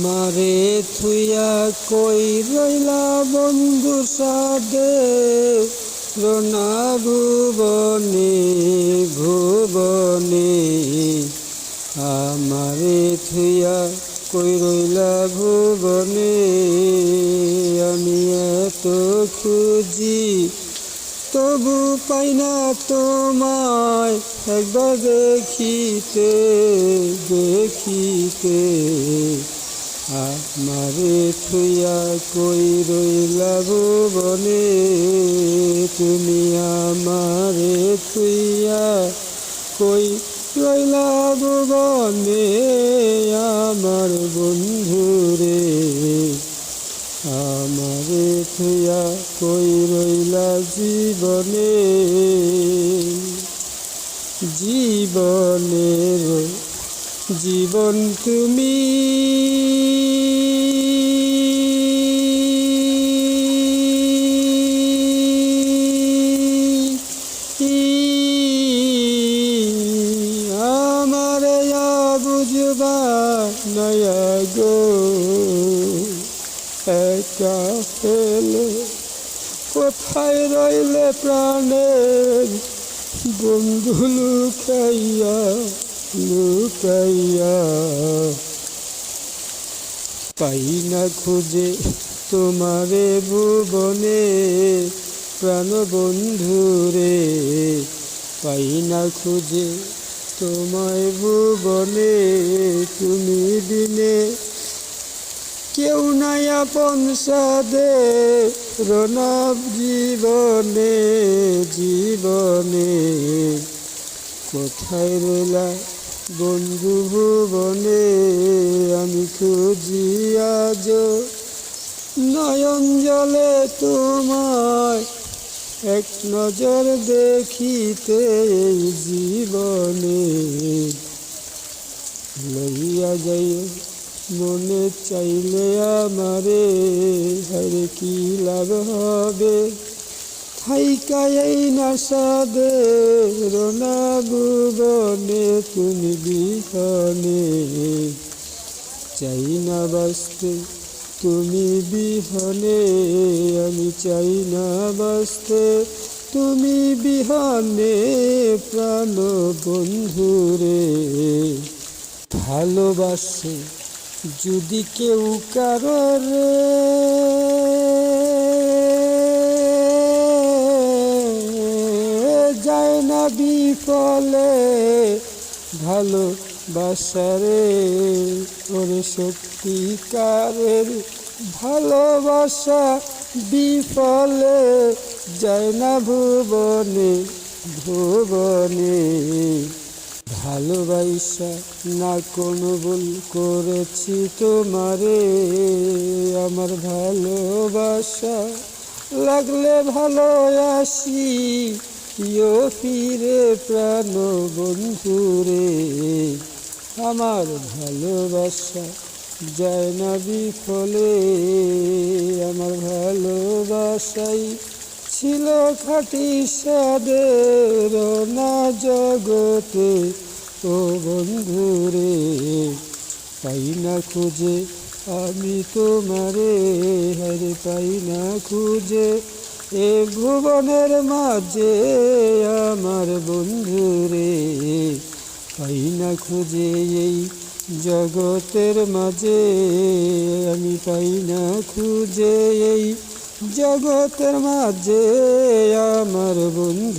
আমারে থুইয়া কই রইলা বন্ধু সাদে রোনা ভুবনে ভুবনে। আমারে থুইয়া কই রইলা ভুবনে, আমি এত খুঁজি তবু পাই না তোমায় একবার দেখিতে দেখিতে। আমারে থুইয়া কই রইলা ভুবনে, তুমি আমারে থুইয়া কই রইলা ভুবনে আমার বন্ধুরে। আমারে থুইয়া কই রইলা জীবনে জীবনের জীবন তুমি। আমারে বুঝবা নয়া গো একা ফেলে কোথায় রইলে প্রাণের বন্ধু লুকাইয়া লুকাইয়া। পাই না খুঁজে তোমারে ভুবনে প্রাণ বন্ধুরে, পাই না খুঁজে তোমায় ভুবনে, তুমি বিনে কেউ নাই আপন সাদে রোনা জীবনে জীবনে। কোথায় রইলা বন্ধু ভুবনে, আমি খুঁজি আজ নয়ন জলে তোমায় এক নজর দেখিতে জীবনে। লইয়া যাইও মনে চাইলে আমারে, হরে কি লাভ হবে থাইকা এই না সাদে রোনা ভুবনে তুমি বিহনে। চাই না বাঁচতে তুমি বিহনে, আমি চাই না বাঁচতে তুমি বিহনে প্রাণ বন্ধুরে। ভালোবাসে যদি কেউ কারোরে যায় না বিফলে, ভালোবাসারে ওরে সত্যিকারের ভালোবাসা বিফলে যায় না ভুবনে ভুবনে। ভালোবাসা না কোনো ভুল করেছি তোমারে, আমার ভালোবাসা লাগলে ভালো আসি ইয়ো ফিরে প্রাণ বন্ধুরে। আমার ভালোবাসা যায় না বিফলে, আমার ভালোবাসাই ছিল খাঁটি সাদের না জগতে ও বন্ধুরে। পাই না খুঁজে আমি তোমারে, হরে পাই না খুঁজে এ ভুবনের মাঝে আমার বন্ধুরে। পাই না খুঁজে এই জগতের মাঝে, আমি পাই না খুঁজে এই জগতের মাঝে আমার বন্ধু।